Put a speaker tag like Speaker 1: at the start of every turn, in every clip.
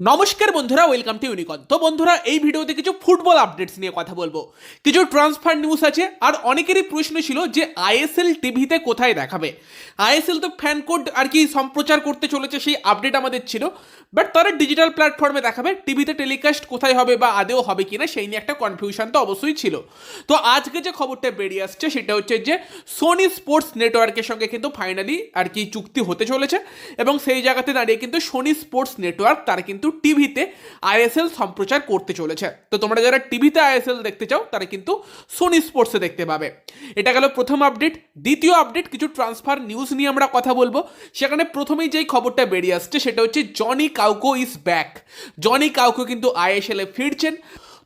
Speaker 1: নমস্কার বন্ধুরা, welcome to ইউনিকন। তো বন্ধুরা, এই ভিডিওতে কিছু ফুটবল আপডেটস নিয়ে কথা বলবো, কিছু ট্রান্সফার নিউজ আছে। আর অনেকেরই প্রশ্ন ছিল যে আইএসএল টিভিতে কোথায় দেখাবে। আইএসএল তো ফ্যান কোড আর কি সম্প্রচার করতে চলেছে, সেই আপডেট আমাদের ছিল, বাট তারা ডিজিটাল প্ল্যাটফর্মে দেখাবে। টিভিতে টেলিকাস্ট কোথায় হবে বা আদেও হবে কিনা সেই নিয়ে একটা কনফিউশন তো অবশ্যই ছিল। তো আজকে যে খবরটা বেরিয়ে আসছে সেটা হচ্ছে যে সোনি স্পোর্টস নেটওয়ার্কের সঙ্গে কিন্তু ফাইনালি আর কি চুক্তি হতে চলেছে, এবং সেই জায়গাতে দাঁড়িয়ে কিন্তু সোনি স্পোর্টস নেটওয়ার্ক তারা কিন্তু টিভিতে আইএসএল সম্প্রচার করতে চলেছে। তো তোমরা যারা টিভিতে আইএসএল দেখতে চাও তারা কিন্তু সোনি স্পোর্টসে দেখতে পাবে। এটা গেল প্রথম আপডেট। দ্বিতীয় আপডেট, কিছু ট্রান্সফার নিউজ নিয়ে আমরা কথা বলবো। সেখানে প্রথমেই যেই খবরটা বেরিয়ে আসছে সেটা হচ্ছে Johnny Kauko is back. Johnny Kauko কিন্তু আইএসএল এ ফিরছেন।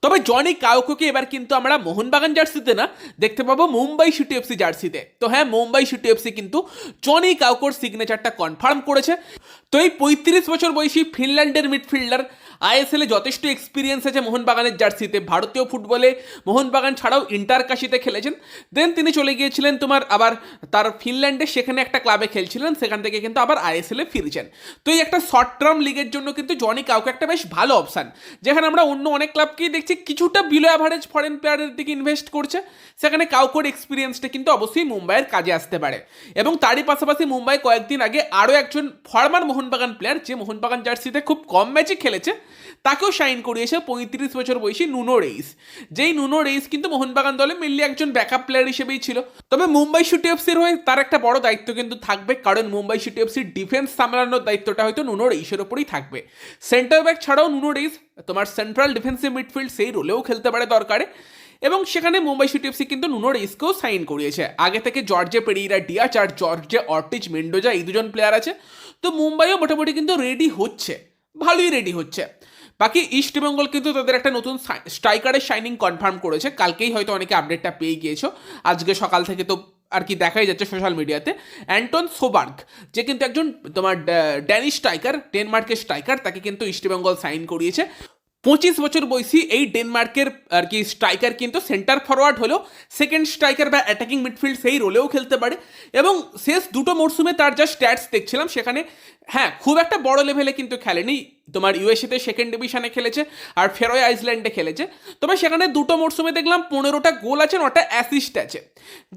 Speaker 1: তবে জনি কাউকোকে এবার কিন্তু আমরা মোহনবাগান জার্সিতে না দেখতে পাবো মুম্বাই সিটি এফসি জার্সিতে। তো হ্যাঁ, মুম্বাই সিটি এফসি কিন্তু জনি কাউকোর সিগনেচারটা কনফার্ম করেছে। তো এই 35 বছর বয়সী ফিনল্যান্ডের মিডফিল্ডার, আইএসএল এ যথেষ্ট এক্সপিরিয়েন্স আছে মোহনবাগানের জার্সিতে। ভারতীয় ফুটবলে মোহনবাগান ছাড়াও ইন্টারকাশিতে খেলেছেন। দেন তিনি চলে গিয়েছিলেন তোমার আবার তার ফিনল্যান্ডে, সেখানে একটা ক্লাবে খেলছিলেন, সেখান থেকে কিন্তু আবার আইএসএল এ ফিরেছেন। তো এই একটা শর্ট টার্ম লিগের জন্য কিন্তু জনি কাউকো একটা বেশ ভালো অপশান। যেখানে আমরা অন্য অনেক ক্লাবকেই দেখছি কিছুটা বিলো অ্যাভারেজ ফরেন প্লেয়ারের দিকে ইনভেস্ট করছে, সেখানে কাউকোর এক্সপিরিয়েন্সটা কিন্তু অবশ্যই মুম্বাইয়ের কাজে আসতে পারে। এবং তারই পাশাপাশি মুম্বাই কয়েকদিন আগে আরও একজন ফরমার মোহনবাগান প্লেয়ার, যে মোহনবাগান জার্সিতে খুব কম ম্যাচে খেলেছে, তাকেও সাইন করিয়েছে 35 বছর বয়সী নুনো রেইস। যেই নুনো রেইস কিন্তু মোহনবাগান দলে মেনলি একজন ব্যাকআপ প্লেয়ার হিসেবেই ছিল। তবে মুম্বাই সিটি এফসির হয়ে তার একটা বড় দায়িত্ব কিন্তু থাকবে, কারণ মুম্বাই সিটি এফসির ডিফেন্স সামলানোর দায়িত্বটা হয়তো নুনো রেইসের ওপরই থাকবে। সেন্টার ব্যাক ছাড়াও নুনো রেইস তোমার সেন্ট্রাল ডিফেন্সিভ মিডফিল্ড সেই রোলেও খেলতে পারে দরকারে। এবং সেখানে মুম্বাই সিটি এফসি কিন্তু নুনো রেইসকেও সাইন করিয়েছে। আগে থেকে জর্জে পেরিরা ডিয়াচ আর জর্জে অর্টিজ মেন্ডোজা এই দুজন প্লেয়ার আছে। তো মুম্বাইও মোটামুটি কিন্তু রেডি হচ্ছে, ভালোই রেডি হচ্ছে। বাকি ইস্টবেঙ্গল কিন্তু তাদের একটা নতুন স্ট্রাইকারের শাইনিং কনফার্ম করেছে। কালকেই হয়তো অনেকে আপডেটটা পেয়ে গিয়েছো, আজকে সকাল থেকে তো আর কি দেখাই যাচ্ছে সোশ্যাল মিডিয়াতে। অ্যান্টন সোবার্গ, যে কিন্তু একজন তোমার ড্যানিশ স্ট্রাইকার, ডেনমার্কের স্ট্রাইকার, তাকে কিন্তু ইস্টবেঙ্গল সাইন করিয়েছে। 25 বছর বয়সী এই ডেনমার্কের আর কি স্ট্রাইকার কিন্তু সেন্টার ফরওয়ার্ড হলেও সেকেন্ড স্ট্রাইকার বা অ্যাটাকিং মিডফিল্ড সেই রোলেও খেলতে পারে। এবং শেষ দুটো মরশুমে তার যা স্ট্যাটস দেখছিলাম সেখানে হ্যাঁ খুব একটা বড় লেভেলে কিন্তু খেলেনি। তোমার ইউএসএতে সেকেন্ড ডিভিশনে খেলেছে আর ফেরোয় আইসল্যান্ডে খেলেছে। তবে সেখানে দুটো মরশুমে দেখলাম 15টা গোল আছে, 9টা অ্যাসিস্ট আছে,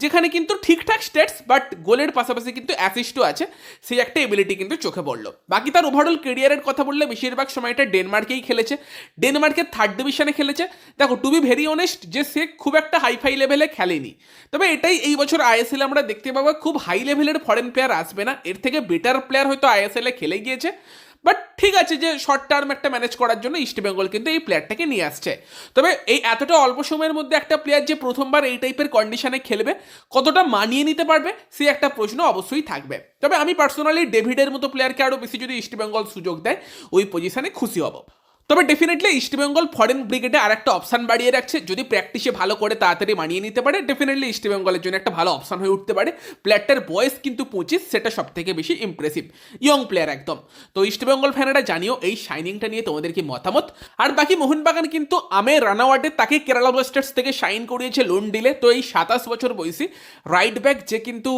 Speaker 1: যেখানে কিন্তু ঠিকঠাক স্ট্যাটস, বাট গোলের পাশাপাশি কিন্তু অ্যাসিস্টও আছে, সেই একটা এবিলিটি কিন্তু চোখে পড়লো। বাকি তার ওভারঅল কেরিয়ারের কথা বললে বেশিরভাগ সময়টা ডেনমার্কেই খেলেছে, ডেনমার্কের থার্ড ডিভিশনে খেলেছে। দেখো, টু বি ভেরি অনেস্ট, যে সে খুব একটা হাইফাই লেভেলে খেলেনি। তবে এটাই এই বছর আইএসএল আমরা দেখতে পাবো, খুব হাই লেভেলের ফরেন প্লেয়ার আসবে না, এর থেকে বেটার প্লেয়ার হয়তো আইএসএল এ খেলে গিয়েছে। বাট ঠিক আছে, যে শর্ট টার্ম একটা ম্যানেজ করার জন্য ইস্টবেঙ্গল কিন্তু এই প্লেয়ারটাকে নিয়ে আসছে। তবে এই এতটা অল্প সময়ের মধ্যে একটা প্লেয়ার যে প্রথমবার এই টাইপের কন্ডিশনে খেলবে, কতটা মানিয়ে নিতে পারবে, সে একটা প্রশ্ন অবশ্যই থাকবে। তবে আমি পার্সোনালি ডেভিডের মতো প্লেয়ারকে আরও বেশি যদি ইস্টবেঙ্গল সুযোগ দেয়, ওই পজিশনে খুশি হব। তবে ডেফিনেটলি ইস্টবেঙ্গল ফরেন ব্রিগেডে আর একটা অপশান বাড়িয়ে রাখছে। যদি প্র্যাকটিসে ভালো করে তাড়াতাড়ি মানিয়ে নিতে পারে, ডেফিনেটলি ইস্টবেঙ্গলের জন্য একটা ভালো অপশান হয়ে উঠতে পারে। প্লেয়ারটার বয়স কিন্তু 25, সেটা সব থেকে বেশি ইমপ্রেসিভ, ইয়ং প্লেয়ার একদম। তো ইস্টবেঙ্গল ফ্যানেরা জানিও এই শাইনিংটা নিয়ে তোমাদের কি মতামত। আর বাকি মোহনবাগান কিন্তু আমের রানাওয়াটে তাকে কেরালা ব্লাস্টার্স থেকে সাইন করিয়েছে লোন ডিলে। তো এই 27 বছর বয়সী রাইট ব্যাক, যে কিন্তু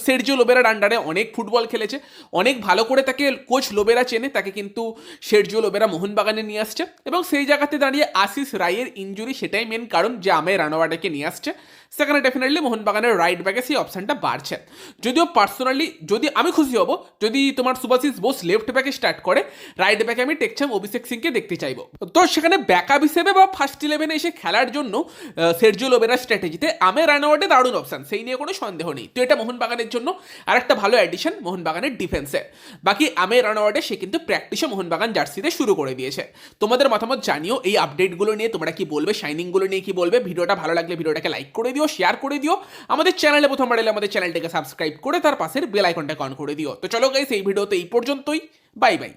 Speaker 1: সের্জিও লোবেরার আন্ডারে অনেক ফুটবল খেলেছে, অনেক ভালো করে তাকে কোচ লোবেরা চেনে, তাকে কিন্তু সের্জিও লোবেরা মোহনবাগানে নিয়ে আসছে। এবং সেই জায়গাতে দাঁড়িয়ে আশিস রায়ের ইঞ্জুরি সেটাই মেন কারণ যে আমের রানাওয়াটাকে নিয়ে আসছে। সেখানে ডেফিনেটলি মোহনবাগানের রাইট ব্যাকে সেই অপশানটা বাড়ছে। যদিও পার্সোনালি যদি আমি খুশি হব যদি তোমার সুভাশিস বোস লেফট ব্যাকে স্টার্ট করে, রাইট ব্যাকে আমি টেকচাম অভিষেক সিংকে দেখতে চাইবো। তো সেখানে ব্যাকআপ হিসেবে বা ফার্স্ট ইলেভেনে এসে খেলার জন্য সের্জিও লোবেরা স্ট্র্যাটেজিতে আমের রানাওয়াটে দারুণ অপশান, সেই নিয়ে কোনো সন্দেহ নেই। তো এটা মোহনবাগানের জন্য আর একটা ভালো অ্যাডিশন মোহনবাগানের ডিফেন্সে। বাকি আমের রানাওয়াটে সে কিন্তু প্র্যাকটিসে মোহনবাগান জার্সিতে শুরু করে দিয়েছে। তোমাদের মতামত জানিও এই আপডেটগুলো নিয়ে, তোমরা কি বলবে, শাইনিংগুলো নিয়ে কি বলবে। ভিডিওটা ভালো লাগলে ভিডিওটাকে লাইক করে দিও, শেয়ার করে দিও। আমাদের চ্যানেলে প্রথমবার এলে আমাদের চ্যানেলটাকে সাবস্ক্রাইব করে তার পাশের বেল আইকনটাকে অন করে দিও। তো চলো গাইস, এই ভিডিওতে এই পর্যন্তই। Bye bye.